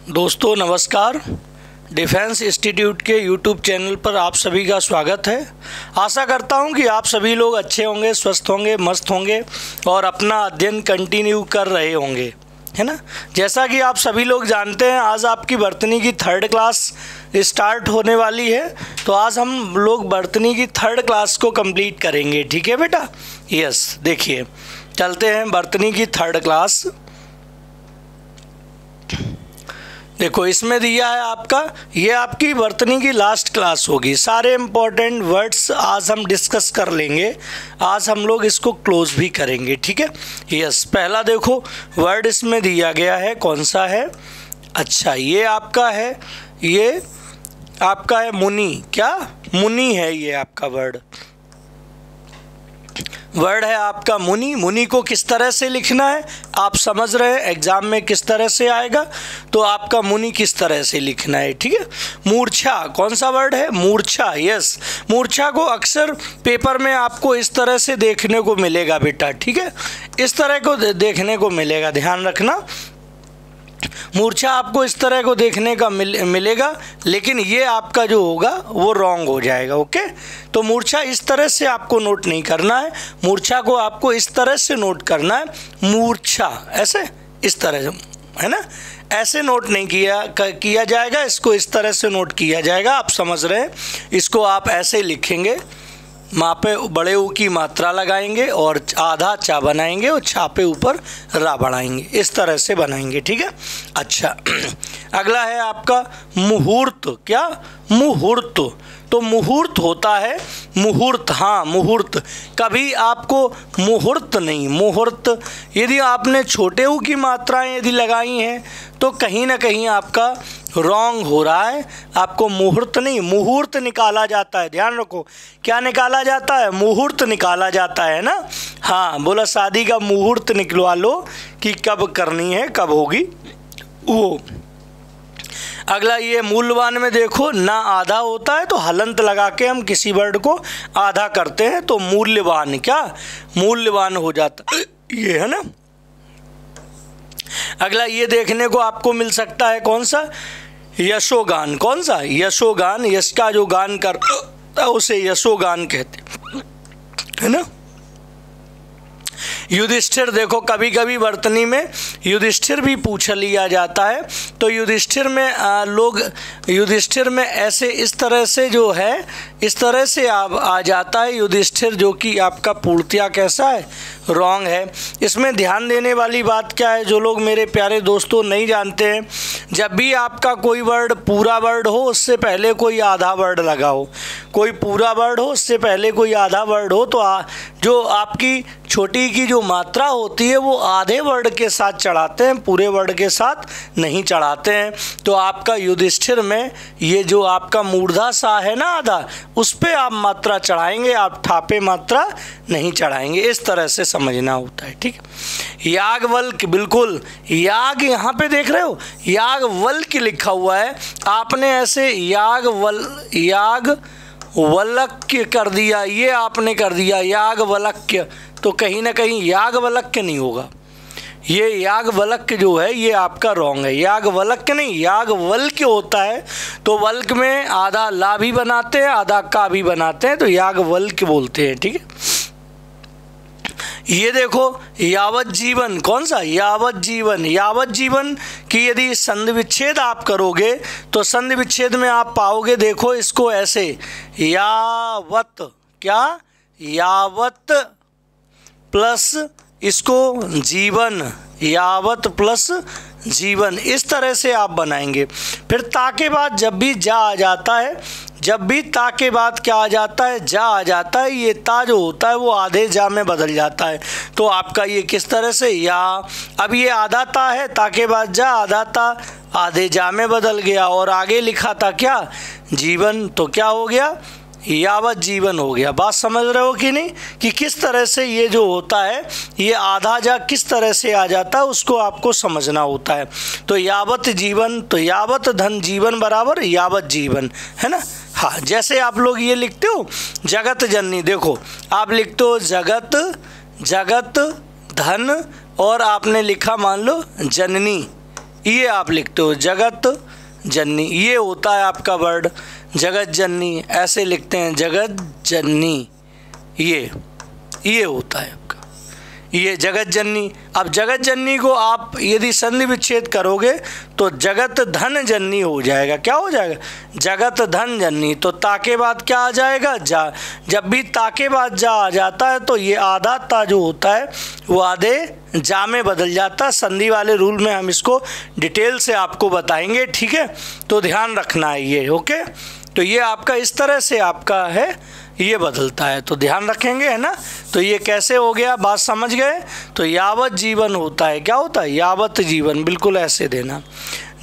दोस्तों नमस्कार। Defence institute के यूट्यूब चैनल पर आप सभी का स्वागत है। आशा करता हूं कि आप सभी लोग अच्छे होंगे, स्वस्थ होंगे, मस्त होंगे और अपना अध्ययन कंटिन्यू कर रहे होंगे, है ना। जैसा कि आप सभी लोग जानते हैं, आज आपकी बर्तनी की 3rd क्लास स्टार्ट होने वाली है। तो आज हम लोग बर्तनी की 3rd क्लास को कंप्लीट करेंगे, ठीक है बेटा। यस, देखिए चलते हैं बर्तनी की 3rd क्लास। देखो इसमें दिया है आपका, ये आपकी बर्तनी की लास्ट क्लास होगी। सारे इम्पोर्टेंट वर्ड्स आज हम डिस्कस कर लेंगे। आज हम लोग इसको क्लोज भी करेंगे, ठीक है। यस, पहला देखो वर्ड इसमें दिया गया है, कौन सा है? अच्छा, ये आपका है मुनि। क्या मुनि है? ये आपका वर्ड है आपका मुनि। मुनि को किस तरह से लिखना है आप समझ रहे हैं, एग्जाम में किस तरह से आएगा। तो आपका मुनि किस तरह से लिखना है, ठीक है। मूर्छा, कौन सा वर्ड है? मूर्छा। यस, मूर्छा को अक्सर पेपर में आपको इस तरह से देखने को मिलेगा बेटा, ठीक है। इस तरह को देखने को मिलेगा, ध्यान रखना। मूर्छा आपको इस तरह को देखने का मिलेगा, लेकिन ये आपका जो होगा वो रॉन्ग हो जाएगा, ओके। तो मूर्छा इस तरह से आपको नोट नहीं करना है। मूर्छा को आपको इस तरह से नोट करना है, मूर्छा ऐसे, इस तरह से, है ना। ऐसे नोट नहीं किया जाएगा, इसको इस तरह से नोट किया जाएगा। आप समझ रहे हैं, इसको आप ऐसे लिखेंगे, मापे बड़े ऊ की मात्रा लगाएंगे और आधा चा बनाएंगे और छा पे ऊपर रा बढ़ाएंगे, इस तरह से बनाएंगे, ठीक है। अच्छा, अगला है आपका मुहूर्त। क्या? मुहूर्त। तो मुहूर्त होता है मुहूर्त, हाँ मुहूर्त। कभी आपको मुहूर्त नहीं, मुहूर्त यदि आपने छोटे ऊ की मात्राएं यदि लगाई हैं तो कहीं ना कहीं आपका रॉन्ग हो रहा है। आपको मुहूर्त नहीं, मुहूर्त निकाला जाता है, ध्यान रखो। क्या निकाला जाता है? मुहूर्त निकाला जाता है ना। हाँ, बोला शादी का मुहूर्त निकलवा लो कि कब करनी है, कब होगी वो। अगला ये मूल्यवान में देखो, ना आधा होता है तो हलंत लगा के हम किसी वर्ड को आधा करते हैं तो मूल्यवान, क्या मूल्यवान हो जाता ये, है ना। अगला ये देखने को आपको मिल सकता है, कौन सा? यशोगान। कौन सा? यशोगान। यश का जो गान करता है उसे यशोगान कहते, है ना। युधिष्ठिर, देखो कभी कभी बर्तनी में युधिष्ठिर भी पूछ लिया जाता है। तो युधिष्ठिर में ऐसे इस तरह से जो है, इस तरह से आ जाता है युधिष्ठिर, जो कि आपका पूर्तिया कैसा है? रॉन्ग है। इसमें ध्यान देने वाली बात क्या है, जो लोग मेरे प्यारे दोस्तों नहीं जानते हैं, जब भी आपका कोई वर्ड पूरा वर्ड हो उससे पहले कोई आधा वर्ड लगा हो, कोई पूरा वर्ड हो उससे पहले कोई आधा वर्ड हो, तो जो आपकी छोटी की जो मात्रा होती है वो आधे वर्ड के साथ चढ़ाते हैं, पूरे वर्ड के साथ नहीं चढ़ाते हैं। तो आपका युधिष्ठिर में ये जो आपका मूर्धा सा है ना आधा, उस पर आप मात्रा चढ़ाएंगे, आप ठापे मात्रा नहीं चढ़ाएंगे। इस तरह से समझना होता है, ठीक है। याज्ञवल्क्य, बिल्कुल याग यहाँ पे देख रहे हो, याज्ञवल्क्य लिखा हुआ है, आपने ऐसे याज्ञवल्क्य कर दिया, ये आपने कर दिया याज्ञवल्क्य, तो कहीं ना कहीं याज्ञवल्क्य नहीं होगा। ये याज्ञवल्क्य जो है ये आपका रॉन्ग है, याज्ञवल्क्य नहीं, याज्ञवल्क्य होता है। तो वल्क में आधा ला भी बनाते हैं, आधा का भी बनाते हैं, तो याज्ञवल्क्य बोलते हैं, ठीक है। ये देखो यावत जीवन, कौन सा? यावत जीवन। यावत जीवन की यदि संधि विच्छेद आप करोगे तो संधि विच्छेद में आप पाओगे, देखो इसको ऐसे, यावत, क्या यावत प्लस इसको जीवन, यावत प्लस जीवन, इस तरह से आप बनाएंगे। फिर ता के बाद जब भी जा आ जाता है, जब भी ता के बाद क्या आ जाता है? जा आ जाता है। ये ता जो होता है वो आधे जा में बदल जाता है। तो आपका ये किस तरह से? या, अब ये आधा ता है, ता के बाद जा, आधा ता आधे जा में बदल गया, और आगे लिखा था क्या? जीवन, तो क्या हो गया? यावत जीवन हो गया। बात समझ रहे हो कि नहीं, कि किस तरह से ये जो होता है, ये आधा जा किस तरह से आ जाता है, उसको आपको समझना होता है। तो यावत जीवन, तो यावत धन जीवन बराबर यावत जीवन, है ना। हाँ, जैसे आप लोग ये लिखते हो जगत जननी, देखो आप लिखते हो जगत धन, और आपने लिखा मान लो जननी, ये आप लिखते हो जगत जननी, ये होता है आपका वर्ड जगत जननी, ऐसे लिखते हैं जगत जननी, ये होता है आपका, ये जगत जननी। अब जगत जननी को आप यदि संधि विच्छेद करोगे तो जगत धन जननी हो जाएगा। क्या हो जाएगा? जगत धन जननी। तो ता के बाद क्या आ जाएगा? जा। जब भी ता के बाद जा आ जाता है तो ये आधा ता जो होता है वो आधे जा में बदल जाता है। संधि वाले रूल में हम इसको डिटेल से आपको बताएंगे, ठीक है? तो ध्यान रखना है ये, ओके? तो ये आपका इस तरह से आपका है, ये बदलता है, तो ध्यान रखेंगे, है ना? तो ये कैसे हो गया, बात समझ गए? तो यावत जीवन होता है, क्या होता है? यावत जीवन, बिल्कुल ऐसे देना।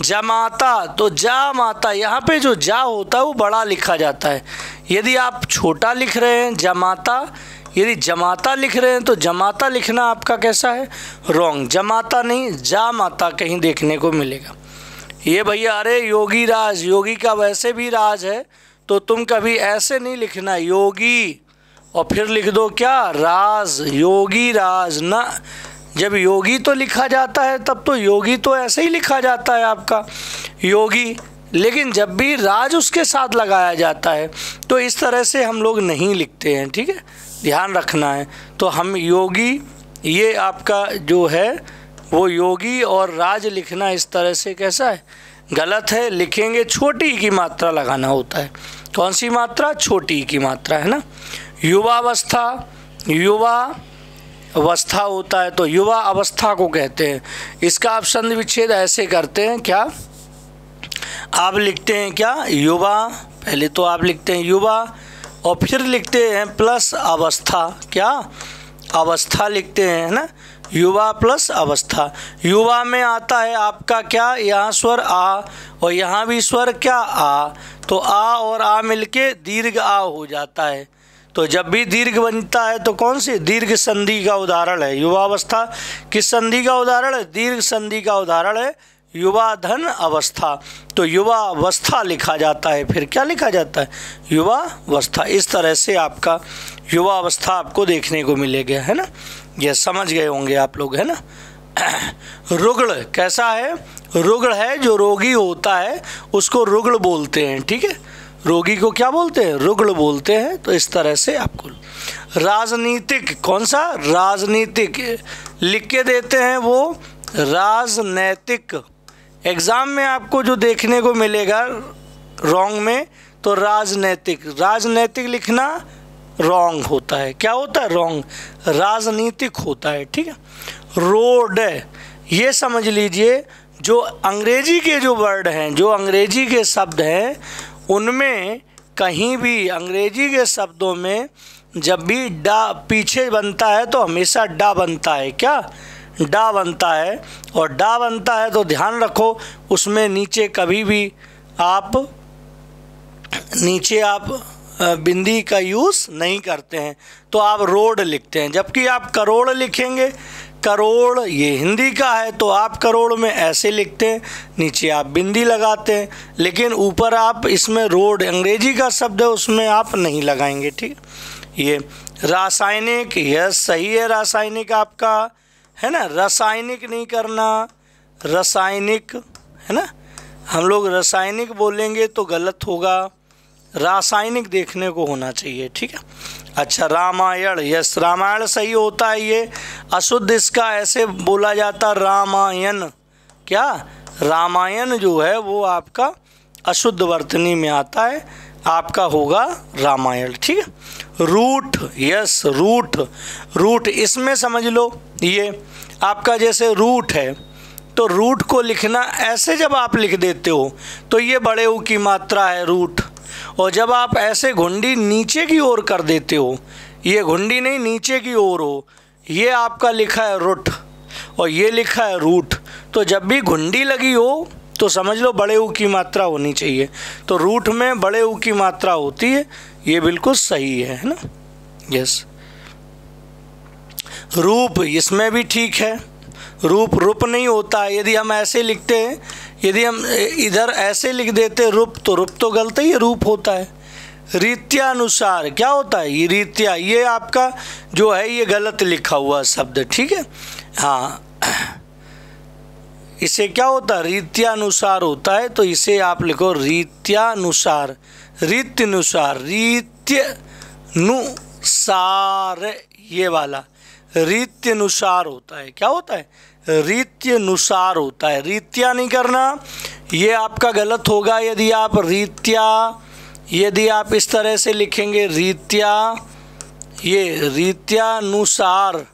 जमाता, तो जा माता, यहाँ पे जो जा होता है वो बड़ा लिखा जाता है। यदि आप छोटा लिख रहे हैं जमाता, यदि जमाता लिख रहे हैं तो जमाता लिखना आपका कैसा है? रॉन्ग। जमाता नहीं, जा माता कहीं देखने को मिलेगा। ये भैया, अरे योगी राज, योगी का वैसे भी राज है, तो तुम कभी ऐसे नहीं लिखना योगी और फिर लिख दो क्या? राज, योगी राज ना। जब योगी तो लिखा जाता है तब तो योगी तो ऐसे ही लिखा जाता है आपका योगी, लेकिन जब भी राज उसके साथ लगाया जाता है तो इस तरह से हम लोग नहीं लिखते हैं, ठीक है? ध्यान रखना है। तो हम योगी, ये आपका जो है वो योगी और राज लिखना इस तरह से कैसा है? गलत है। लिखेंगे छोटी की मात्रा लगाना होता है। कौन सी मात्रा? छोटी की मात्रा, है ना? युवावस्था, युवा अवस्था होता है तो युवा अवस्था को कहते हैं। इसका आप संधि विच्छेद ऐसे करते हैं, क्या आप लिखते हैं? क्या युवा, पहले तो आप लिखते हैं युवा और फिर लिखते हैं प्लस अवस्था, क्या अवस्था लिखते हैं, है ना? युवा प्लस अवस्था। युवा में आता है आपका क्या? यहाँ स्वर आ और यहाँ भी स्वर क्या? आ। तो आ और आ मिलके दीर्घ आ हो जाता है। तो जब भी दीर्घ बनता है तो कौन सी? दीर्घ संधि का उदाहरण है युवावस्था। किस संधि का उदाहरण है? दीर्घ संधि का उदाहरण है युवा धन अवस्था। तो युवा अवस्था लिखा जाता है, फिर क्या लिखा जाता है? युवा अवस्था। इस तरह से आपका युवा अवस्था आपको देखने को मिलेगा, है ना? ये समझ गए होंगे आप लोग, है ना? रुग्ण कैसा है? रुग्ण है जो रोगी होता है उसको रुग्ण बोलते हैं, ठीक है? रोगी को क्या बोलते हैं? रुग्ण बोलते हैं। तो इस तरह से आपको राजनीतिक, कौन सा? राजनीतिक लिख के देते हैं वो राजनैतिक। एग्ज़ाम में आपको जो देखने को मिलेगा रॉन्ग में, तो राजनैतिक, राजनैतिक लिखना रॉन्ग होता है। क्या होता है? रॉन्ग। राजनीतिक होता है, ठीक है? रोड, ये समझ लीजिए जो अंग्रेजी के जो वर्ड हैं, जो अंग्रेजी के शब्द हैं, उनमें कहीं भी अंग्रेजी के शब्दों में जब भी डा पीछे बनता है तो हमेशा डा बनता है। क्या? डा बनता है। और डा बनता है तो ध्यान रखो उसमें नीचे कभी भी आप बिंदी का यूज़ नहीं करते हैं, तो आप रोड लिखते हैं। जबकि आप करोड़ लिखेंगे, करोड़ ये हिंदी का है तो आप करोड़ में ऐसे लिखते हैं, नीचे आप बिंदी लगाते हैं, लेकिन ऊपर आप इसमें रोड अंग्रेजी का शब्द है उसमें आप नहीं लगाएंगे, ठीक है? ये रासायनिक, यह सही है, रासायनिक आपका है ना? रासायनिक नहीं करना, रासायनिक, है ना? हम लोग रासायनिक बोलेंगे तो गलत होगा, रासायनिक देखने को होना चाहिए, ठीक है? अच्छा, रामायण, यस रामायण सही होता है। ये अशुद्ध इसका ऐसे बोला जाता रामायण। क्या? रामायण जो है वो आपका अशुद्ध वर्तनी में आता है, आपका होगा रामायण, ठीक है? रूट, यस रूट, रूट इसमें समझ लो ये आपका जैसे रूट है तो रूट को लिखना ऐसे जब आप लिख देते हो तो ये बड़े ऊ की मात्रा है रूट, और जब आप ऐसे घुंडी नीचे की ओर कर देते हो, ये घुंडी नहीं नीचे की ओर हो, ये आपका लिखा है रुट और ये लिखा है रूट। तो जब भी घुंडी लगी हो तो समझ लो बड़े ऊ की मात्रा होनी चाहिए। तो रूट में बड़े ऊ की मात्रा होती है, ये बिल्कुल सही है ना? यस। रूप, इसमें भी ठीक है, रूप रूप नहीं होता है। यदि हम ऐसे लिखते हैं, यदि हम इधर ऐसे लिख देते रूप तो गलत ही रूप होता है। रीत्यानुसार क्या होता है? ये रीत्या, ये आपका जो है ये गलत लिखा हुआ शब्द, ठीक है? हाँ, इसे क्या होता है, रीत्यानुसार होता है। तो इसे आप लिखो रीत्यानुसार, रीत्यनुसार, रीत्यनुसार, ये वाला रीत्यनुसार होता है। क्या होता है, रीत्यनुसार होता है। रीत्या नहीं करना, ये आपका गलत होगा। यदि आप रीत्या, यदि आप इस तरह से लिखेंगे रीत्या, ये रीत्यानुसार,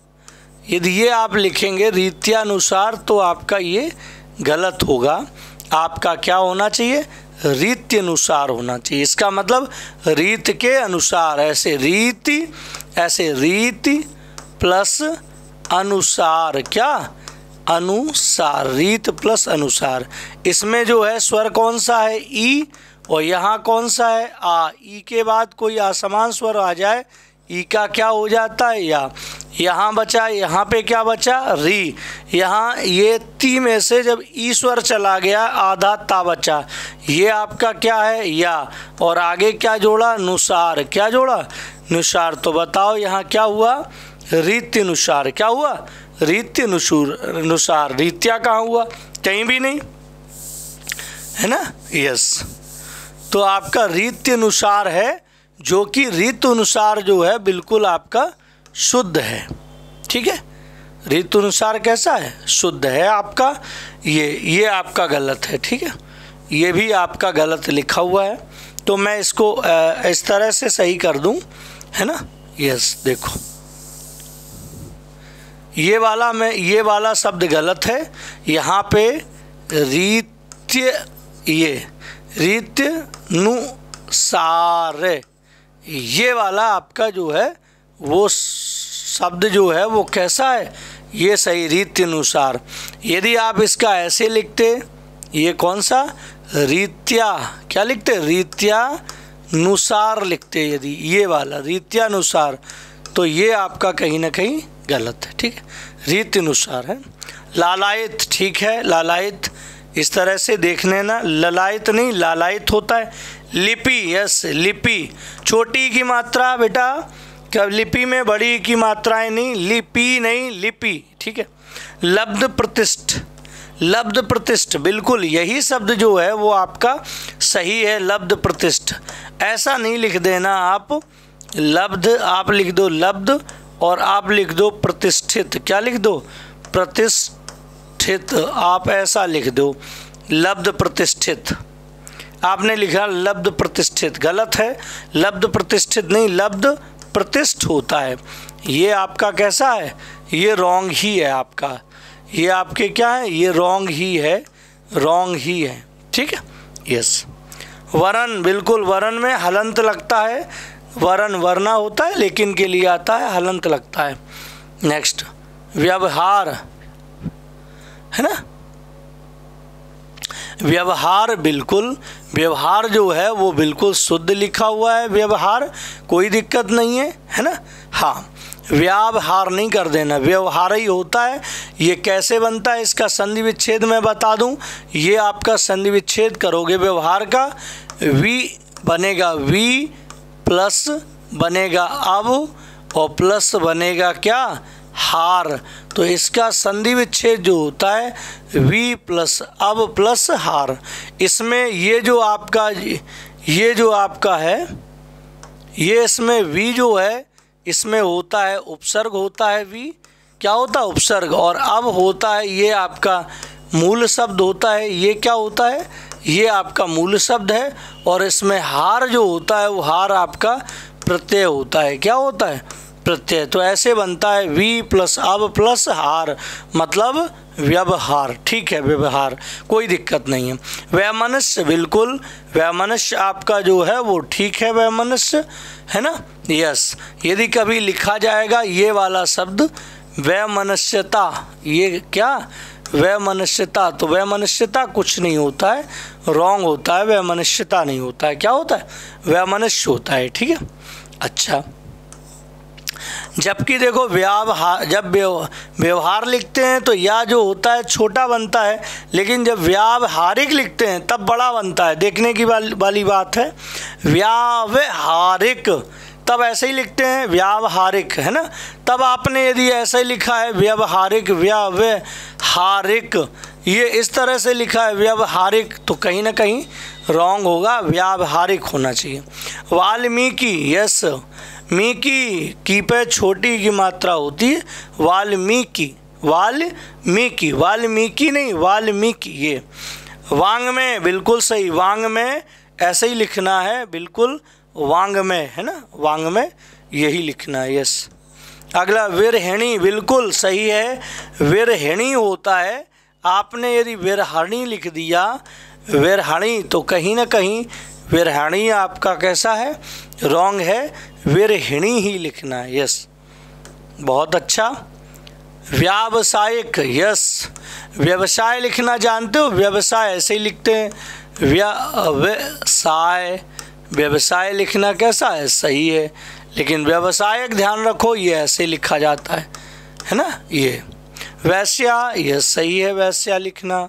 यदि ये आप लिखेंगे रीत्यानुसार तो आपका ये गलत होगा। आपका क्या होना चाहिए, रीत्यनुसार होना चाहिए। इसका मतलब रीत के अनुसार, ऐसे रीति, ऐसे रीति प्लस अनुसार, क्या, अनुसार, रीत प्लस अनुसार। इसमें जो है स्वर कौन सा है, ई, और यहाँ कौन सा है, आ। ई के बाद कोई असमान स्वर आ जाए, ई का क्या हो जाता है, या। यहाँ बचा, यहाँ पे क्या बचा, री। यहाँ ये ती में से जब ई स्वर चला गया, आधा ता बचा, ये आपका क्या है, या। और आगे क्या जोड़ा, नुसार, क्या जोड़ा, नुसार। तो बताओ यहाँ क्या हुआ, रीत्यनुसार। क्या हुआ, रीत्यनुसार। रीत्या कहाँ हुआ, कहीं भी नहीं, है ना, यस। तो आपका रीत्यनुसार है, जो कि ऋतु अनुसार जो है बिल्कुल आपका शुद्ध है। ठीक है, ऋतु अनुसार कैसा है, शुद्ध है आपका। ये आपका गलत है। ठीक है, ये भी आपका गलत लिखा हुआ है। तो मैं इसको इस तरह से सही कर दूं, है ना, यस। देखो ये वाला शब्द गलत है। यहाँ पे रीत्य, ये रीत्यनुसार, ये वाला आपका जो है वो शब्द जो है वो कैसा है, ये सही, रीत्यनुसार। यदि आप इसका ऐसे लिखते, ये कौन सा, रीत्या, क्या लिखते, रीत्यानुसार लिखते, यदि ये वाला रीत्यानुसार, तो ये आपका कहीं ना कहीं गलत है। ठीक है, रीत्यनुसार है। लालायित, ठीक है, लालायित इस तरह से देख लेना, ललायित नहीं, लालायित होता है। लिपि, यस, लिपि। छोटी की मात्रा बेटा, कब लिपि में बड़ी की मात्राएं नहीं, लिपि नहीं, लिपि। ठीक है। लब्ध प्रतिष्ठ, लब्ध प्रतिष्ठ, बिल्कुल यही शब्द जो है वो आपका सही है, लब्ध प्रतिष्ठ। ऐसा नहीं लिख देना आप, लब्ध आप लिख दो लब्ध, और आप लिख दो प्रतिष्ठित। क्या लिख दो, प्रतिष्ठित, आप ऐसा लिख दो, लब्ध प्रतिष्ठित। आपने लिखा लब्ध प्रतिष्ठित, गलत है। लब्ध प्रतिष्ठित नहीं, लब्ध प्रतिष्ठ होता है। ये आपका कैसा है, ये रॉन्ग ही है आपका। ये आपके क्या है, ये रॉन्ग ही है, रॉन्ग ही है। ठीक है, यस। वरन, बिल्कुल वरन में हलंत लगता है, वरन वरना होता है लेकिन के लिए आता है, हलंत लगता है। नेक्स्ट, व्यवहार, है ना, व्यवहार, बिल्कुल व्यवहार जो है वो बिल्कुल शुद्ध लिखा हुआ है। व्यवहार कोई दिक्कत नहीं है ना। हाँ, व्यवहार नहीं कर देना, व्यवहार ही होता है। ये कैसे बनता है, इसका संधि विच्छेद मैं बता दूं। ये आपका संधि विच्छेद करोगे व्यवहार का, वी बनेगा वी, प्लस बनेगा अब, और प्लस बनेगा क्या, हार। तो इसका संधि विच्छेद जो होता है वी प्लस अब प्लस हार। इसमें ये जो आपका है, ये इसमें वी जो है इसमें होता है उपसर्ग, होता है वी, क्या होता है उपसर्ग, और अब होता है ये आपका मूल शब्द होता है। ये क्या होता है, ये आपका मूल शब्द है। और इसमें हार जो होता है वो हार आपका प्रत्यय होता है। क्या होता है, प्रत्यय। तो ऐसे बनता है वी प्लस अब प्लस हार, मतलब व्यवहार। ठीक है, व्यवहार कोई दिक्कत नहीं है। वैमनस्य, बिल्कुल वैमनस्य आपका जो है वो ठीक है, वैमनस्य, है ना, यस। यदि कभी लिखा जाएगा ये वाला शब्द वैमनस्यता, ये क्या, वैमनस्यता, तो वैमनस्यता कुछ नहीं होता है, रॉन्ग होता है, वैमनस्यता नहीं होता है। क्या होता है, वैमनस्य होता है। ठीक है, अच्छा। जबकि देखो व्यवहार, जब व्यवहार लिखते हैं तो या जो होता है छोटा बनता है, लेकिन जब व्यावहारिक लिखते हैं तब बड़ा बनता है। देखने की वाली बात है। व्यावहारिक, तब ऐसे ही लिखते हैं व्यावहारिक, है ना। तब आपने यदि ऐसे लिखा है व्यवहारिक, व्यवहारिक, ये इस तरह से लिखा है व्यवहारिक, तो कहीं ना कहीं रॉन्ग होगा, व्यावहारिक होना चाहिए। वाल्मीकि, यस, मीकी, की पे छोटी की मात्रा होती है, वाल्मीकि, वाल्मीकि, वाल्मीकि नहीं वाल्मीकि। ये वांग्मय, बिल्कुल सही, वांग्मय ऐसे ही लिखना है, बिल्कुल वांग्मय, है ना, वांग्मय यही लिखना है, यस। अगला विरहिणी, बिल्कुल सही है, विरहिणी होता है। आपने यदि विरहणी लिख दिया, विरहणी, तो कहीं ना कहीं विरहणी आपका कैसा है, रॉन्ग है, विरहिणी ही लिखना है, यस, बहुत अच्छा। व्यावसायिक, यस, व्यवसाय लिखना जानते हो, व्यवसाय ऐसे ही लिखते हैं, व्यवसाय, व्यवसाय लिखना कैसा है, सही है, लेकिन व्यवसायिक ध्यान रखो ये ऐसे लिखा जाता है ना। ये वैश्या, ये सही है, वैश्या लिखना।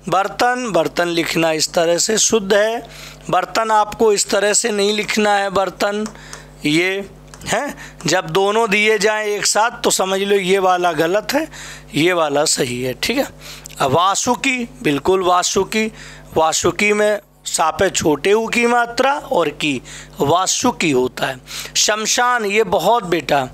बर्तन, बर्तन लिखना इस तरह से शुद्ध है, बर्तन आपको इस तरह से नहीं लिखना है, बर्तन ये है। जब दोनों दिए जाएं एक साथ तो समझ लो ये वाला गलत है, ये वाला सही है, ठीक है। अब वासुकी, बिल्कुल वासुकी, वासुकी में सापे छोटे ऊ की मात्रा और की, वासुकी होता है। शमशान, ये बहुत बेटा,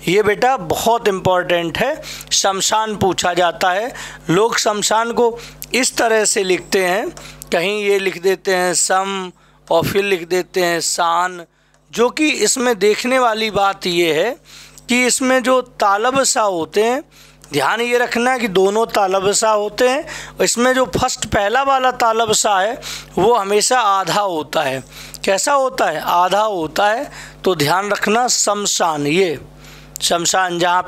ये बेटा बहुत इम्पॉर्टेंट है, शमशान पूछा जाता है। लोग शमशान को इस तरह से लिखते हैं, कहीं ये लिख देते हैं सम और फिर लिख देते हैं शान, जो कि इसमें देखने वाली बात ये है कि इसमें जो तालबसा होते हैं, ध्यान ये रखना है कि दोनों तालबसा होते हैं, इसमें जो फर्स्ट पहला वाला तालबसा है वो हमेशा आधा होता है। कैसा होता है, आधा होता है, तो ध्यान रखना। शमशान, ये शमशान जहाँ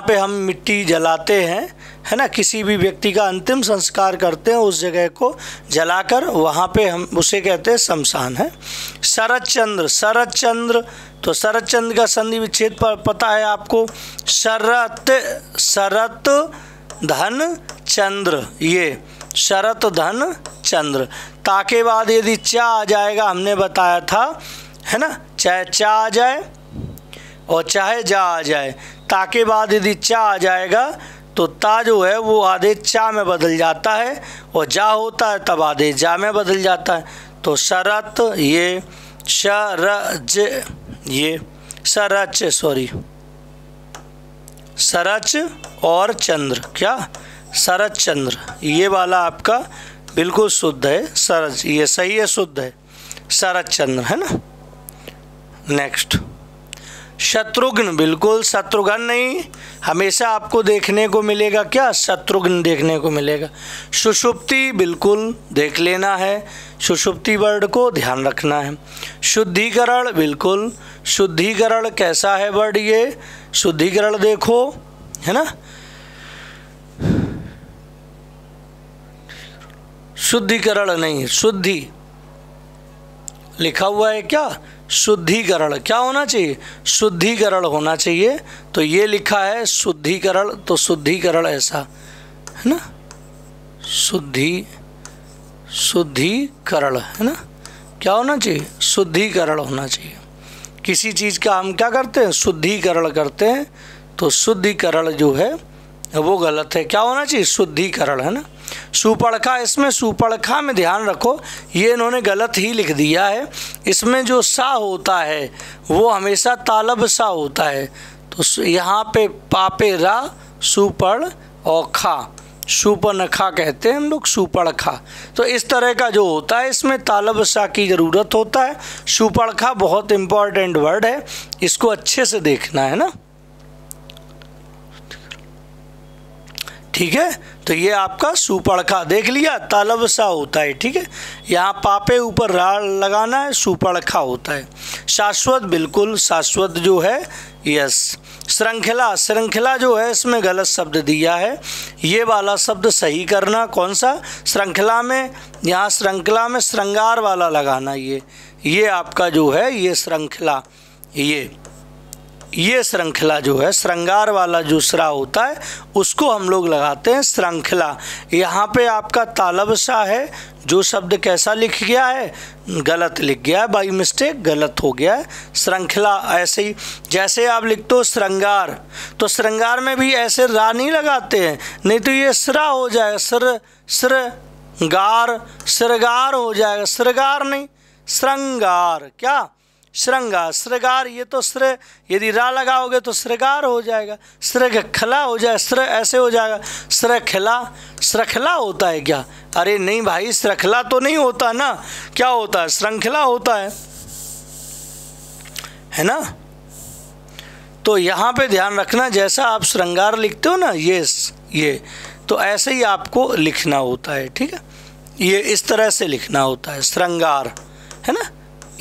पे हम मिट्टी जलाते हैं, है ना, किसी भी व्यक्ति का अंतिम संस्कार करते हैं, उस जगह को जलाकर वहाँ पे हम उसे कहते हैं शमशान है। शरद चंद्र, शरद चंद्र, तो शरद चंद्र का संधि विच्छेद पर पता है आपको, शरत, शरत धन चंद्र, ये शरत धन चंद्र। ताके बाद यदि चा आ जाएगा, हमने बताया था, है ना, चाहे चा आ जाए और चाहे जा आ जाए, ताके बाद यदि चा आ जाएगा तो ता जो है वो आधे चा में बदल जाता है, और जा होता है तब आधे जा में बदल जाता है। तो शरत, ये शरज, ये सरच, सॉरी सरच और चंद्र, क्या शरद चंद्र, ये वाला आपका बिल्कुल शुद्ध है, सरज ये सही है, शुद्ध है, शरद चंद्र, है ना। नेक्स्ट शत्रुघ्न, बिल्कुल शत्रुघ्न नहीं, हमेशा आपको देखने को मिलेगा क्या, शत्रुघ्न देखने को मिलेगा। सुषुप्ति, बिल्कुल देख लेना है, सुषुप्ति वर्ड को ध्यान रखना है। शुद्धिकरण, बिल्कुल शुद्धिकरण कैसा है वर्ड, ये शुद्धिकरण देखो, है ना, शुद्धिकरण नहीं, शुद्धि लिखा हुआ है क्या, शुद्धिकरण क्या होना चाहिए, शुद्धिकरण होना चाहिए, तो ये लिखा है शुद्धिकरण, तो शुद्धिकरण ऐसा है ना, शुद्धिकरण है ना, क्या होना चाहिए, शुद्धिकरण होना चाहिए। किसी चीज़ का हम क्या करते हैं, शुद्धिकरण करते हैं, तो शुद्धिकरण जो है वो गलत है, क्या होना चाहिए, शुद्धिकरण, है ना। सुपड़खा, इसमें सुपड़खा में ध्यान रखो, ये इन्होंने गलत ही लिख दिया है, इसमें जो सा होता है वो हमेशा तालब सा होता है, तो यहाँ पे पापे रा सुपड़ और खा, सुपनखा कहते हैं हम लोग, सुपड़खा, तो इस तरह का जो होता है इसमें तालब सा की ज़रूरत होता है। सुपड़खा बहुत इम्पॉर्टेंट वर्ड है, इसको अच्छे से देखना है ना, ठीक है। तो ये आपका सुपड़खा देख लिया, तालब सा होता है, ठीक है, यहाँ पापे ऊपर रा लगाना है, सुपड़खा होता है। शाश्वत, बिल्कुल शाश्वत जो है, यस। श्रृंखला, श्रृंखला जो है इसमें गलत शब्द दिया है, ये वाला शब्द सही करना, कौन सा, श्रृंखला में, यहाँ श्रृंखला में श्रृंगार वाला लगाना, ये आपका जो है ये श्रृंखला, ये श्रृंखला जो है, श्रृंगार वाला जो श्रा होता है उसको हम लोग लगाते हैं श्रृंखला। यहाँ पे आपका तालबसा है, जो शब्द कैसा लिख गया है, गलत लिख गया है, बाई मिस्टेक गलत हो गया है। श्रृंखला ऐसे ही, जैसे आप लिखते हो श्रृंगार, तो श्रृंगार में भी ऐसे रा नहीं लगाते हैं, नहीं तो ये श्रा हो जाएगा, श्रृंगार, श्रृंगार हो जाएगा, श्रृंगार नहीं, श्रृंगार, क्या श्रृंगार, श्रृंगार, ये तो श्र, यदि रा लगाओगे तो श्रृंगार हो जाएगा, श्रृंखला हो जाए, श्र ऐसे हो जाएगा, श्रृंखला, श्रृंखला होता है क्या? अरे नहीं भाई, श्रृंखला तो नहीं होता ना, क्या होता है? श्रृंखला होता है ना। तो यहाँ पे ध्यान रखना, जैसा आप श्रृंगार लिखते हो ना, ये तो ऐसे ही आपको लिखना होता है, ठीक है, ये इस तरह से लिखना होता है श्रृंगार, है ना,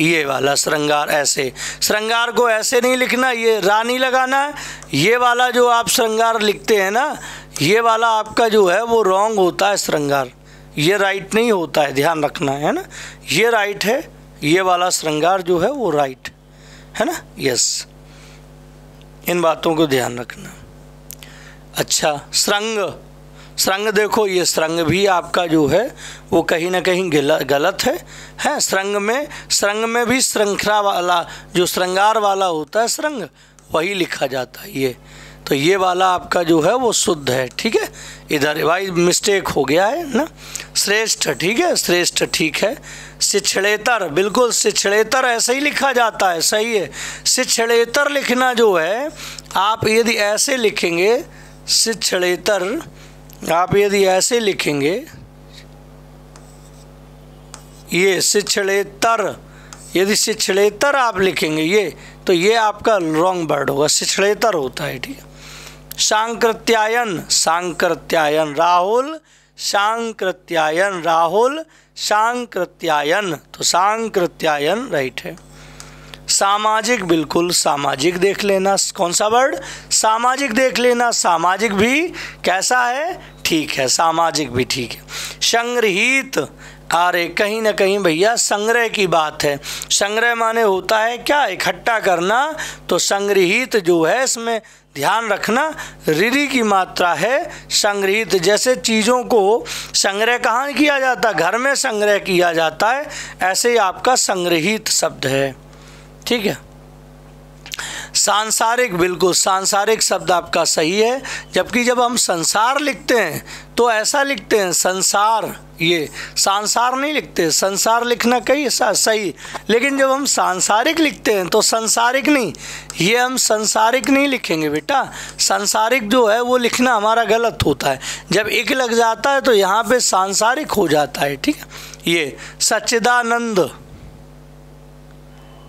ये वाला श्रृंगार। ऐसे श्रृंगार को ऐसे नहीं लिखना, ये रा नहीं लगाना है। ये वाला जो आप श्रृंगार लिखते हैं ना, ये वाला आपका जो है वो रॉन्ग होता है श्रृंगार, ये राइट नहीं होता है, ध्यान रखना है ना, ये राइट है, ये वाला श्रृंगार जो है वो राइट है ना, यस, इन बातों को ध्यान रखना। अच्छा, श्रृंग, श्रृंग देखो, ये श्रृंग भी आपका जो है वो कहीं ना कहीं गलत है। श्रृंग में भी श्रृंखला वाला जो श्रृंगार वाला होता है श्रृंग, वही लिखा जाता है ये, तो ये वाला आपका जो है वो शुद्ध है, ठीक है। इधर भाई मिस्टेक हो गया है ना। श्रेष्ठ, ठीक है, श्रेष्ठ ठीक है। शिक्षणेतर, बिल्कुल शिक्षणेतर ऐसे ही लिखा जाता है, सही है। शिक्षणेतर लिखना जो है, आप यदि ऐसे लिखेंगे शिक्षणेतर, आप यदि ऐसे लिखेंगे ये शिक्षणेतर, यदि शिक्षणेतर आप लिखेंगे ये, तो ये आपका रॉन्ग वर्ड होगा, शिक्षणेतर होता है, ठीक है। सांकृत्यायन, सांकृत्यायन, राहुल सांकृत्यायन, राहुल सांकृत्यायन, तो सांकृत्यायन राइट है। सामाजिक, बिल्कुल सामाजिक देख लेना, कौन सा वर्ड, सामाजिक देख लेना, सामाजिक भी कैसा है, ठीक है, सामाजिक भी ठीक है। संग्रहित, अरे कहीं ना कहीं भैया संग्रह की बात है, संग्रह माने होता है क्या, इकट्ठा करना, तो संग्रहित जो है इसमें ध्यान रखना ऋरी की मात्रा है, संग्रहित। जैसे चीज़ों को संग्रह कहाँ किया जाता है, घर में संग्रह किया जाता है, ऐसे ही आपका संग्रहित शब्द है, ठीक है। सांसारिक, बिल्कुल सांसारिक शब्द आपका सही है, जबकि जब हम संसार लिखते हैं तो ऐसा लिखते हैं संसार, ये सांसार नहीं लिखते, संसार लिखना कहीं सही, लेकिन जब हम सांसारिक लिखते हैं तो संसारिक नहीं, ये हम संसारिक नहीं लिखेंगे बेटा, संसारिक जो है वो लिखना हमारा गलत होता है, जब एक लग जाता है तो यहाँ पे सांसारिक हो जाता है, ठीक है। ये सच्चिदानंद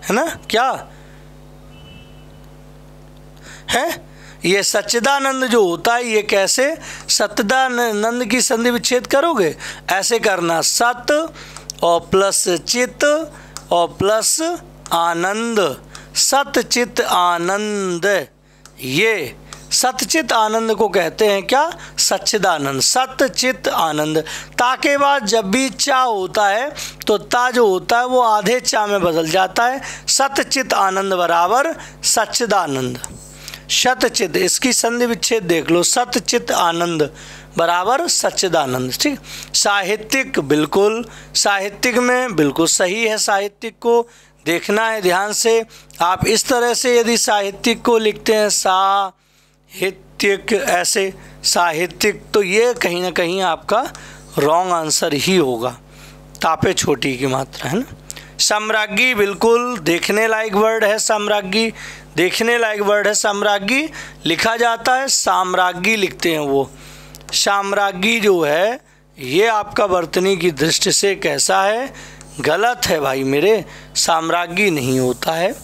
है ना, क्या है, ये सच्चिदानंद जो होता है ये कैसे, सच्चिदानंद की संधि विच्छेद करोगे, ऐसे करना, सत और प्लस चित और प्लस आनंद, सत चित आनंद, ये सतचित आनंद को कहते हैं क्या, सच्चिदानंद, सतचित आनंद। ता के बाद जब भी चा होता है तो ता जो होता है वो आधे चा में बदल जाता है, सतचित आनंद बराबर सच्चिदानंद, शतचित, इसकी संधि विच्छेद देख लो, सतचित आनंद बराबर सच्चिदानंद, ठीक। साहित्यिक, बिल्कुल साहित्यिक में बिल्कुल सही है, साहित्यिक को देखना है ध्यान से। आप इस तरह से यदि साहित्यिक को लिखते हैं साहित्यिक, ऐसे साहित्यिक, तो ये कहीं ना कहीं आपका रॉन्ग आंसर ही होगा, तापे छोटी की मात्रा है ना। सम्राज्ञी, बिल्कुल देखने लायक वर्ड है, सम्राज्ञी देखने लायक वर्ड है, सम्राज्ञी लिखा जाता है, साम्राज्ञी लिखते हैं वो। साम्राज्ञी जो है ये आपका वर्तनी की दृष्टि से कैसा है, गलत है भाई मेरे, साम्राज्ञी नहीं होता है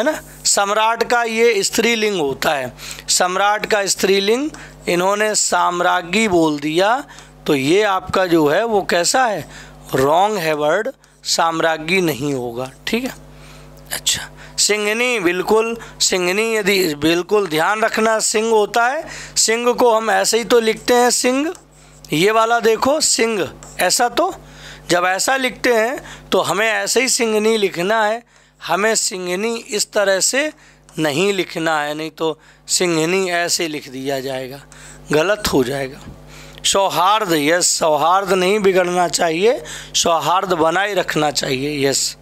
ना। सम्राट का ये स्त्रीलिंग होता है, सम्राट का स्त्रीलिंग इन्होंने साम्राज्ञी बोल दिया, तो ये आपका जो है वो कैसा है, रॉन्ग है वर्ड, साम्राज्ञी नहीं होगा, ठीक है। अच्छा, सिंघनी, बिल्कुल सिंघनी, यदि बिल्कुल ध्यान रखना सिंह होता है, सिंह को हम ऐसे ही तो लिखते हैं सिंह, ये वाला देखो सिंह, ऐसा तो जब ऐसा लिखते हैं तो हमें ऐसे ही सिंघनी लिखना है, हमें सिंघनी इस तरह से नहीं लिखना है, नहीं तो सिंघनी ऐसे लिख दिया जाएगा, गलत हो जाएगा। सौहार्द, यस, सौहार्द नहीं बिगड़ना चाहिए, सौहार्द बनाए रखना चाहिए, यस,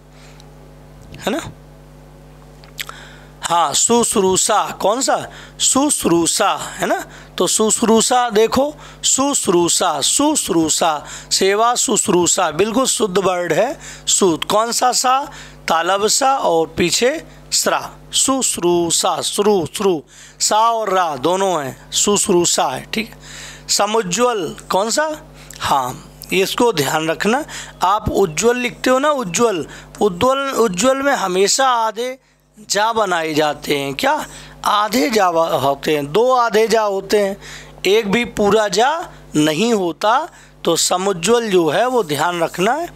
है ना। हाँ, शुश्रूषा, कौन सा, शुश्रूषा, है ना। तो शुश्रूषा देखो, शुश्रूषा, शुश्रूषा, सेवा शुश्रूषा, बिल्कुल शुद्ध वर्ड है। शुद्ध कौन सा, सा, तालब सा और पीछे स्रा, शुश्रूषा, श्रु श्रु, सा और रा दोनों हैं, शुश्रूषा है, ठीक है। समुज्ज्वल, कौन सा, हाँ, इसको ध्यान रखना। आप उज्ज्वल लिखते हो ना, उज्ज्वल, उज्ज्वल, उज्ज्वल में हमेशा आधे जा बनाए जाते हैं, क्या, आधे जा होते हैं, दो आधे जा होते हैं, एक भी पूरा जा नहीं होता। तो समुज्ज्वल जो है वो ध्यान रखना है,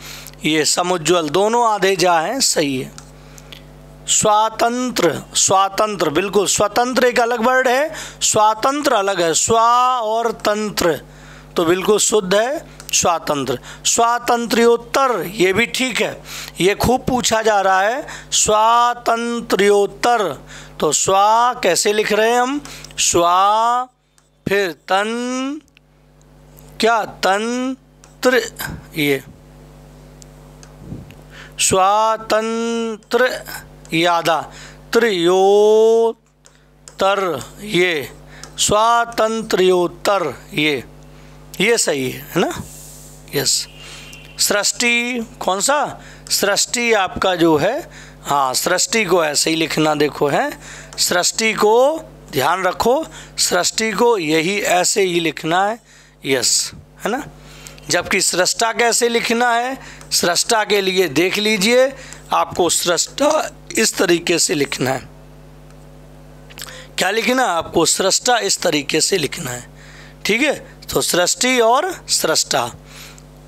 ये समुज्ज्वल दोनों आधे जा हैं, सही है। स्वातंत्र, स्वातंत्र, बिल्कुल, स्वतंत्र एक अलग वर्ड है, स्वातंत्र अलग है, स्वा और तंत्र, तो बिल्कुल शुद्ध है स्वातंत्र। स्वातंत्र्योत्तर, ये भी ठीक है, ये खूब पूछा जा रहा है, स्वातंत्र्योत्तर, तो स्वा कैसे लिख रहे हैं हम, स्वा, फिर तन, क्या, तंत्र, ये स्वातंत्र, यादा, त्र्योत्तर, ये स्वातंत्र्योत्तर, ये सही है ना, यस। सृष्टि, कौन सा, सृष्टि आपका जो है, हाँ, सृष्टि को ऐसे ही लिखना, देखो है, सृष्टि को ध्यान रखो, सृष्टि को यही ऐसे ही लिखना है, यस, है ना। जबकि सृष्टा कैसे लिखना है, सृष्टा के लिए देख लीजिए, आपको सृष्टा इस तरीके से लिखना है, क्या लिखना है आपको, सृष्टा इस तरीके से लिखना है, ठीक है। तो सृष्टि और सृष्टा,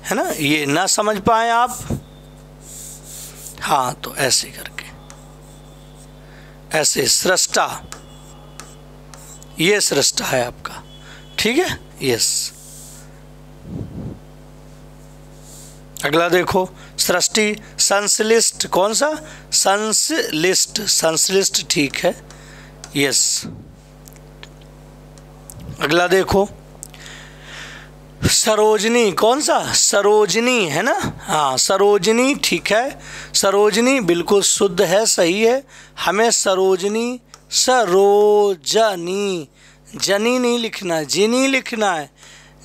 है ना, ये ना समझ पाए आप, हाँ, तो ऐसे करके, ऐसे सृष्टा, ये सृष्टा है आपका, ठीक है, यस। अगला देखो, सृष्टि, संश्लिष्ट, कौन सा, संश्लिष्ट, संश्लिष्ट, ठीक है, यस। अगला देखो, सरोजनी, कौन सा, सरोजनी, है ना, हाँ, सरोजनी, ठीक है, सरोजनी बिल्कुल शुद्ध है, सही है। हमें सरोजनी, सरोजनी, जनी नहीं लिखना, जिनी लिखना है,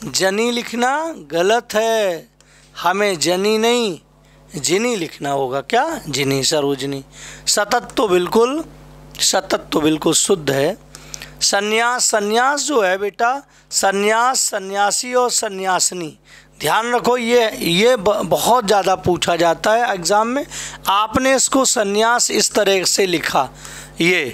जनी लिखना गलत है, हमें जनी नहीं जिनी लिखना होगा, क्या, जिनी, सरोजनी। सतत तो बिल्कुल, सतत तो बिल्कुल शुद्ध है। सन्यास, सन्यास जो है बेटा, सन्यास, सन्यासी और सन्यासिनी, ध्यान रखो, ये बहुत ज़्यादा पूछा जाता है एग्ज़ाम में। आपने इसको सन्यास इस तरह से लिखा, ये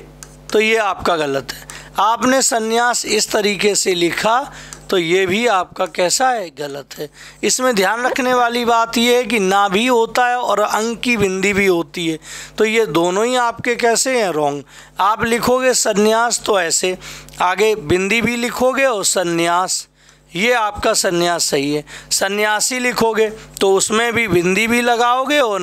तो ये आपका गलत है। आपने सन्यास इस तरीके से लिखा तो ये भी आपका कैसा है, गलत है। इसमें ध्यान रखने वाली बात ये है कि ना भी होता है और अंक की बिंदी भी होती है, तो ये दोनों ही आपके कैसे हैं, रॉन्ग। आप लिखोगे सन्यास तो ऐसे आगे बिंदी भी लिखोगे और सन्यास, ये आपका सन्यास सही है। सन्यासी लिखोगे तो उसमें भी बिंदी भी लगाओगे और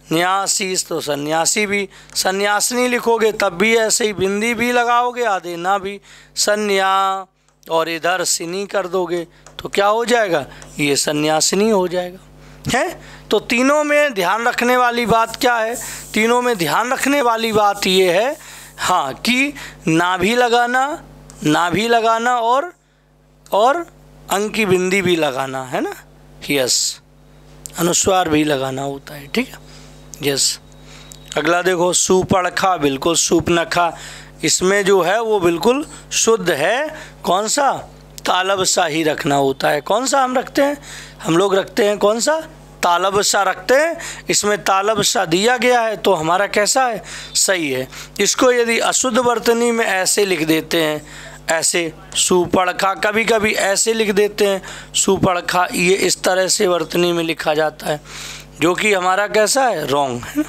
न्यासीस, तो सन्यासी भी। सन्यासिनी लिखोगे तब भी ऐसे ही बिंदी भी लगाओगे, आधे ना भी, सन्या और इधर सिनी कर दोगे तो क्या हो जाएगा, ये सन्यासिनी हो जाएगा, है। तो तीनों में ध्यान रखने वाली बात क्या है, तीनों में ध्यान रखने वाली बात ये है, हाँ, कि ना भी लगाना और अंक की बिंदी भी लगाना, है ना, यस, अनुस्वार भी लगाना होता है, ठीक है, यस। अगला देखो, सुपड़खा, बिल्कुल सूपनखा, इसमें जो है वो बिल्कुल शुद्ध है। कौन सा, तालब सा ही रखना होता है। कौन सा हम रखते हैं, हम लोग रखते हैं कौन सा, तालब सा रखते हैं। इसमें तालब सा दिया गया है तो हमारा कैसा है, सही है। इसको यदि अशुद्ध वर्तनी में ऐसे लिख देते हैं, ऐसे सुपड़खा, कभी कभी ऐसे लिख देते हैं सुपड़खा, ये इस तरह से वर्तनी में लिखा जाता है, जो कि हमारा कैसा है, रॉन्ग,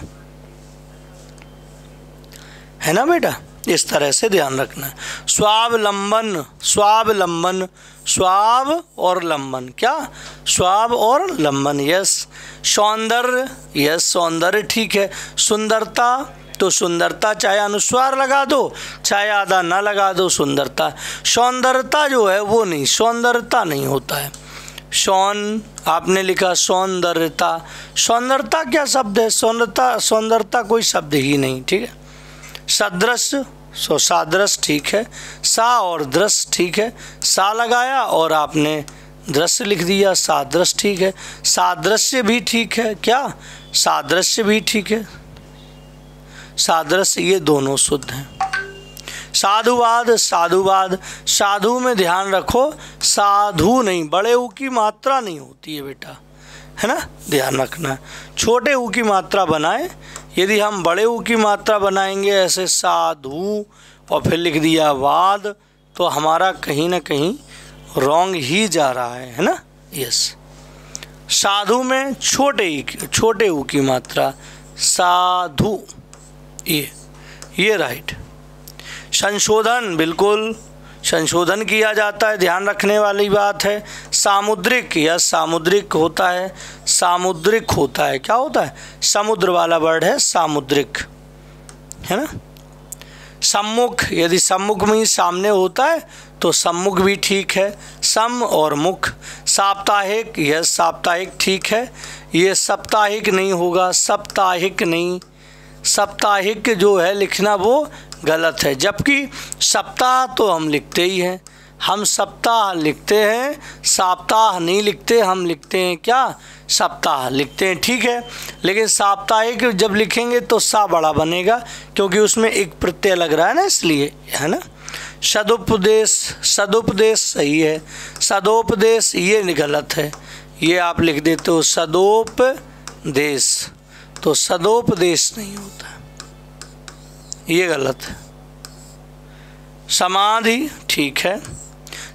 है ना बेटा। इस तरह से ध्यान रखना है। स्वावलंबन, स्वावलंबन, स्वाव और लंबन, क्या, स्वाव और लंबन, यस। सौंदर्य, यस, सौंदर्य ठीक है। सुंदरता, तो सुंदरता चाहे अनुस्वार लगा दो चाहे आधा ना लगा दो, सुंदरता। सौंदर्यता जो है वो नहीं, सौंदर्यता नहीं होता है। आपने लिखा सौंदर्यता, सौंदर्यता क्या शब्द है? सौंदर्यता कोई शब्द ही नहीं, ठीक है। सदृश, सादृश ठीक है, सा और दृश ठीक है, सा लगाया और आपने दृश्य लिख दिया, सादृश ठीक है। सादृश्य भी ठीक है, क्या? सादृश्य भी ठीक है, सादृश्य, ये दोनों शुद्ध हैं। साधुवाद, साधुवाद, साधु में ध्यान रखो, साधु नहीं, बड़े ऊ की मात्रा नहीं होती है बेटा, है ना, ध्यान रखना। छोटे ऊ की मात्रा बनाए, यदि हम बड़े ऊ की मात्रा बनाएंगे ऐसे साधु और फिर लिख दिया वाद, तो हमारा कहीं ना कहीं रॉन्ग ही जा रहा है ना। यस, साधु में छोटे ऊ की मात्रा, साधु, ये राइट। संशोधन, बिल्कुल संशोधन किया जाता है, ध्यान रखने वाली बात है। सामुद्रिक, या सामुद्रिक होता है, सामुद्रिक होता है, क्या होता है? समुद्र वाला वर्ड है सामुद्रिक, है ना। सम्मुख, यदि सम्मुख में ही सामने होता है तो सम्मुख भी ठीक है, सम और मुख। साप्ताहिक, यह साप्ताहिक ठीक है, ये साप्ताहिक नहीं होगा, साप्ताहिक नहीं, साप्ताहिक जो है लिखना वो गलत है, जबकि सप्ताह तो हम लिखते ही हैं, हम सप्ताह लिखते हैं, सप्ताह नहीं लिखते, हम लिखते हैं क्या? सप्ताह लिखते हैं, ठीक है। लेकिन साप्ताहिक जब लिखेंगे तो सा बड़ा बनेगा, क्योंकि उसमें एक प्रत्यय लग रहा है ना, इसलिए, है ना। सदुपदेश, सदुपदेश सही है, सदोपदेश ये गलत है, ये आप लिख देते हो सदोपदेश, तो सदोपदेश नहीं होता, ये गलत है। समाधि ठीक है।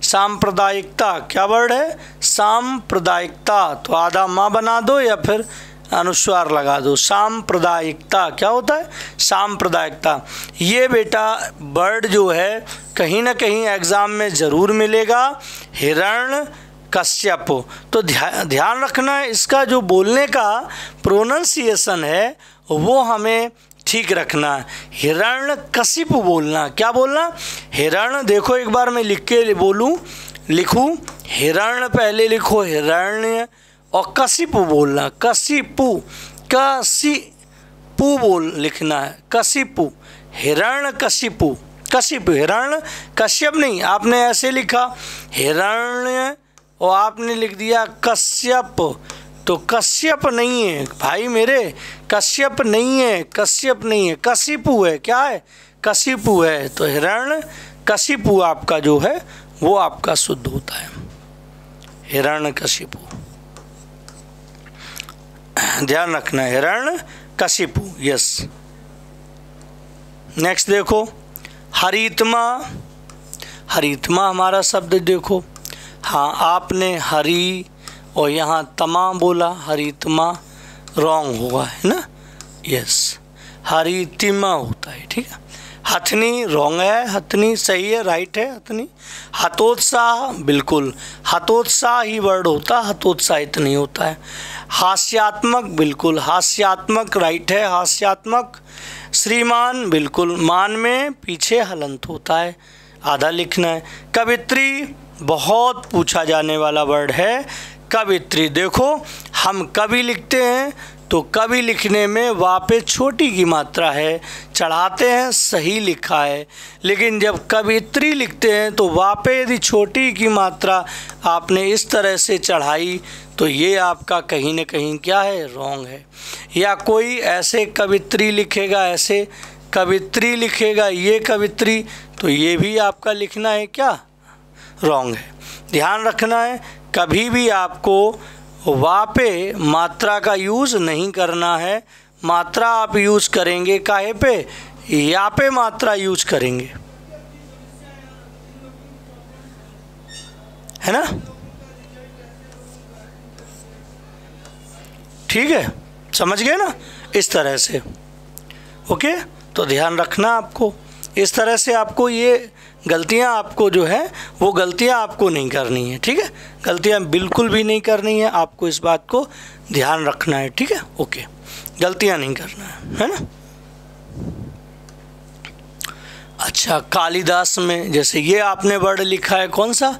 सांप्रदायिकता क्या वर्ड है? सांप्रदायिकता, तो आधा माँ बना दो या फिर अनुस्वार लगा दो। सांप्रदायिकता क्या होता है? सांप्रदायिकता। ये बेटा वर्ड जो है कहीं ना कहीं एग्जाम में ज़रूर मिलेगा, हिरण्य कश्यप। तो ध्यान रखना है, इसका जो बोलने का प्रोनाउंसिएशन है वो हमें ठीक रखना है। हिरण्य कशिपु बोलना, क्या बोलना? हिरण्य, देखो एक बार मैं लिख के लिखूं, हिरण्य पहले लिखो, हिरण्य, और कशिपु बोलना, कशिपु, कशिपु लिखना है, कशिपु, हिरण्य कशिपु, कशिपु, हिरण्य कश्यप नहीं, आपने ऐसे लिखा हिरण्य और आपने लिख दिया कश्यप, तो कश्यप नहीं है भाई मेरे, कश्यप नहीं है, कश्यप नहीं है, कशिपु है, क्या है? कशिपु है। तो हिरण्य कशिपु आपका जो है वो आपका शुद्ध होता है, हिरण्य कशिपु, ध्यान रखना, हिरण्य कशिपु। यस, नेक्स्ट देखो, हरितमा, हरितमा हमारा शब्द देखो, हाँ आपने हरी और यहाँ तमा बोला, हरितमा रॉन्ग होगा, है ना। यस, हरितिमा होता है, ठीक है। हथनी रॉन्ग है, हथनी सही है, राइट है, हथनी। हतोत्साह, बिल्कुल हतोत्साह ही वर्ड होता, हतोत्साहित नहीं होता है। हास्यात्मक, बिल्कुल हास्यात्मक राइट है, हास्यात्मक। श्रीमान, बिल्कुल मान में पीछे हलंत होता है, आधा लिखना है। कवित्री बहुत पूछा जाने वाला वर्ड है, कवित्री। देखो हम कवि लिखते हैं तो कवि लिखने में वा पे छोटी की मात्रा है, चढ़ाते हैं सही लिखा है, लेकिन जब कवित्री लिखते हैं तो वा पे यदि छोटी की मात्रा आपने इस तरह से चढ़ाई तो ये आपका कहीं ना कहीं क्या है? रॉन्ग है। या कोई ऐसे कवित्री लिखेगा, ऐसे कवित्री लिखेगा, ये कवित्री, तो ये भी आपका लिखना है क्या? रॉन्ग है। ध्यान रखना है, कभी भी आपको वा पे मात्रा का यूज़ नहीं करना है, मात्रा आप यूज़ करेंगे काहे पे? या पे मात्रा यूज़ करेंगे, है ना, ठीक है, समझ गए ना, इस तरह से। ओके, तो ध्यान रखना आपको, इस तरह से आपको ये गलतियां आपको जो है वो गलतियां आपको नहीं करनी है, ठीक है, गलतियां बिल्कुल भी नहीं करनी है, आपको इस बात को ध्यान रखना है, ठीक है। ओके, गलतियां नहीं करना है ना। अच्छा, कालिदास में जैसे ये आपने वर्ड लिखा है कौन सा,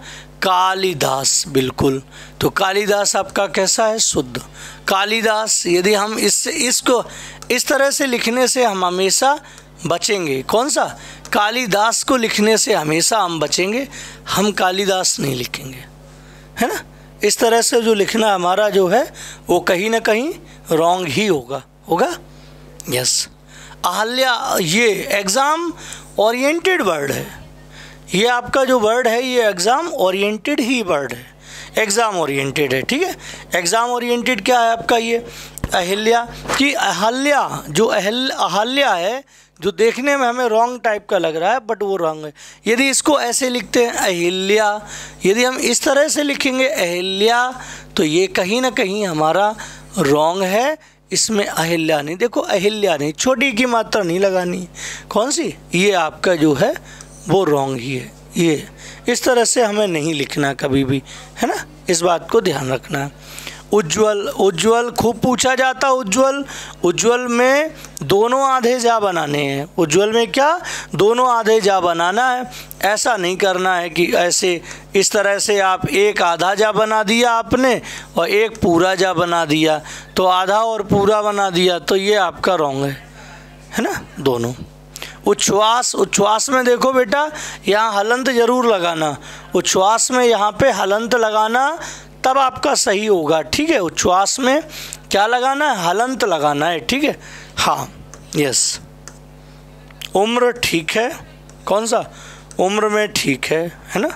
कालिदास, बिल्कुल। तो कालिदास आपका कैसा है, शुद्ध। कालिदास, यदि हम इसको इस तरह से लिखने से हम हमेशा बचेंगे। कौन सा, कालिदास को लिखने से हमेशा हम बचेंगे, हम कालिदास नहीं लिखेंगे, है ना। इस तरह से जो लिखना हमारा जो है वो कहीं ना कहीं रॉन्ग ही होगा। यस। अहल्या, ये एग्ज़ाम ओरिएंटेड वर्ड है। ये आपका जो वर्ड है ये एग्ज़ाम ओरिएंटेड ही वर्ड है, एग्ज़ाम ओरिएंटेड है, ठीक है। एग्ज़ाम ओरिएंटेड क्या है आपका, ये अहिल्या की अहल्या, जो अहल्या है, जो देखने में हमें रॉन्ग टाइप का लग रहा है बट वो रॉन्ग है। यदि इसको ऐसे लिखते हैं अहिल्या, यदि हम इस तरह से लिखेंगे अहिल्या, तो ये कहीं ना कहीं हमारा रॉन्ग है। इसमें अहिल्या नहीं, देखो अहिल्या नहीं, छोटी की मात्रा नहीं लगानी। कौन सी, ये आपका जो है वो रॉन्ग ही है। ये इस तरह से हमें नहीं लिखना कभी भी, है ना, इस बात को ध्यान रखना है। उज्ज्वल, उज्ज्वल खूब पूछा जाता। उज्ज्वल में दोनों आधे जा बनाने हैं। उज्ज्वल में क्या, दोनों आधे जा बनाना है। ऐसा नहीं करना है कि ऐसे इस तरह से आप एक आधा जा बना दिया आपने और एक पूरा जा बना दिया, तो आधा और पूरा बना दिया, तो ये आपका रॉन्ग है ना, दोनों। उच्छ्वास, उच्छ्वास में देखो बेटा, यहाँ हलंत ज़रूर लगाना। उच्छ्वास में यहाँ पे हलंत लगाना, तब आपका सही होगा, ठीक है। उच्छ्वास में क्या लगाना है, हलंत लगाना है, ठीक है। हाँ, यस। उम्र, ठीक है। कौन सा, उम्र में ठीक है ना।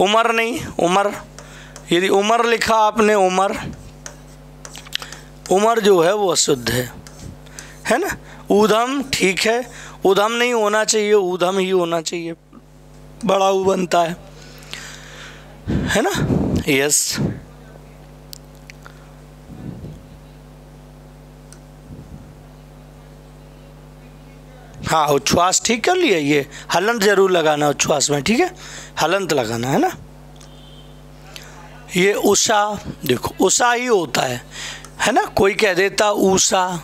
उमर नहीं, उमर, यदि उमर लिखा आपने उमर, उमर जो है वो अशुद्ध है ना। ऊधम, ठीक है। ऊधम नहीं होना चाहिए, ऊधम ही होना चाहिए, बड़ा ऊ बनता है ना। यस। हाँ, उच्छ्वास ठीक कर लिया। ये हलंत जरूर लगाना उच्छ्वास में, ठीक है, हलंत लगाना है ना। ये उषा, देखो उषा ही होता है ना। कोई कह देता ऊषा,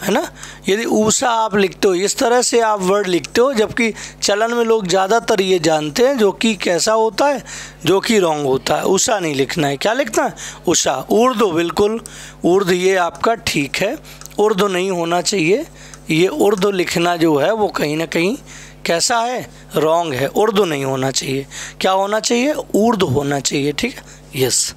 है ना। यदि ऊषा आप लिखते हो, इस तरह से आप वर्ड लिखते हो, जबकि चलन में लोग ज़्यादातर ये जानते हैं जो कि कैसा होता है, जो कि रॉन्ग होता है। उषा नहीं लिखना है, क्या लिखना है, उषा। उर्दू, बिल्कुल उर्दू ये आपका ठीक है, उर्दू नहीं होना चाहिए। ये उर्दू लिखना जो है वो कहीं ना कहीं कैसा है, रॉन्ग है। उर्दू नहीं होना चाहिए, क्या होना चाहिए, उर्दू होना चाहिए, ठीक है। यस।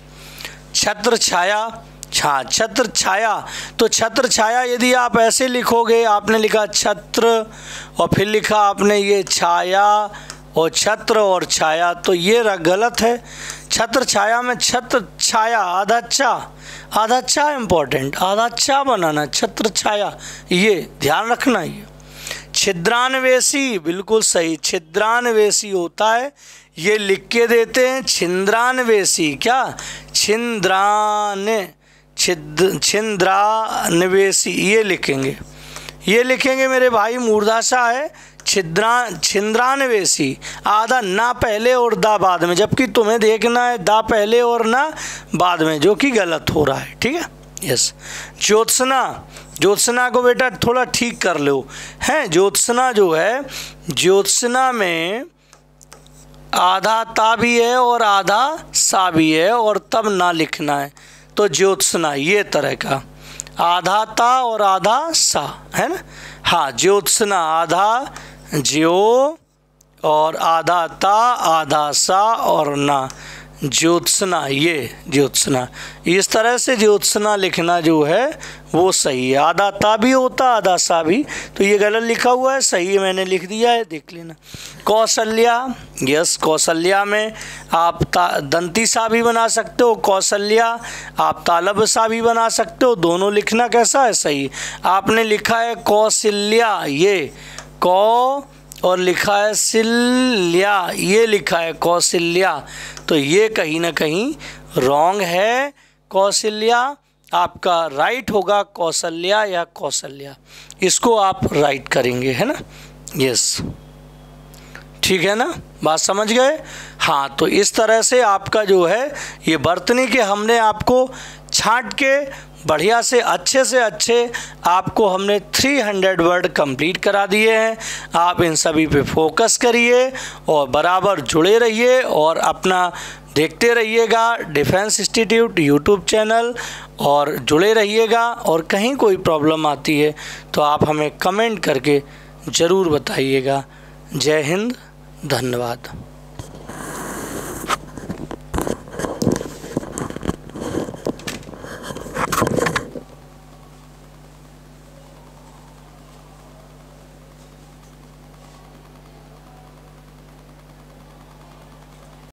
छत्र छाया, छत्र छाया, तो छत्र छाया यदि आप ऐसे लिखोगे, आपने लिखा छत्र और फिर लिखा आपने ये छाया और छत्र और छाया, तो ये गलत है। छत्र छाया में छत्र छाया, आधा चा इम्पोर्टेंट, आधा चा बनाना, छत्र छाया, ये ध्यान रखना। ये छिद्रान्वेषी, बिल्कुल सही, छिद्रान्वेषी होता है, ये लिख के देते हैं छिंद्रान्वेषी, क्या, छिंद्रान्वेषी, ये लिखेंगे मेरे भाई। मूर्धाशा है छिंद्रान्वेषी, आधा ना पहले और दा बाद में, जबकि तुम्हें देखना है दा पहले और ना बाद में, जो कि गलत हो रहा है, ठीक है। यस। ज्योत्सना, ज्योत्सना को बेटा थोड़ा ठीक कर लो, है। ज्योत्सना जो है, ज्योत्सना में आधा ता भी है और आधा सा भी है, और तब ना लिखना है। तो ज्योत्सना ये तरह का, आधा ता और आधा सा, है ना। हाँ, ज्योत्सना, आधा ज्यो और आधा ता, आधा सा और ना, ज्योत्सना, ये ज्योत्सना। इस तरह से ज्योत्सना लिखना जो है वो सही है। आधा ता भी होता, आधा सा भी, तो ये गलत लिखा हुआ है, सही मैंने लिख दिया है, देख लेना। कौशल्या, यस, कौशल्या में आप दंती सा भी बना सकते हो, कौशल्या आप तालब सा भी बना सकते हो, दोनों लिखना कैसा है, सही। आपने लिखा है कौशल्या, ये कौ और लिखा है सिल्या, ये लिखा है कौशल्या, तो ये कहीं ना कहीं रॉन्ग है। कौशल्या आपका राइट होगा, कौशल्या या कौशल्या, इसको आप राइट करेंगे, है ना। यस, ठीक है ना, बात समझ गए। हाँ, तो इस तरह से आपका जो है ये वर्तनी के हमने आपको छांट के बढ़िया से अच्छे आपको हमने 300 वर्ड कंप्लीट करा दिए हैं। आप इन सभी पे फोकस करिए और बराबर जुड़े रहिए और अपना देखते रहिएगा डिफेंस इंस्टीट्यूट यूट्यूब चैनल और जुड़े रहिएगा। और कहीं कोई प्रॉब्लम आती है तो आप हमें कमेंट करके ज़रूर बताइएगा। जय हिंद, धन्यवाद।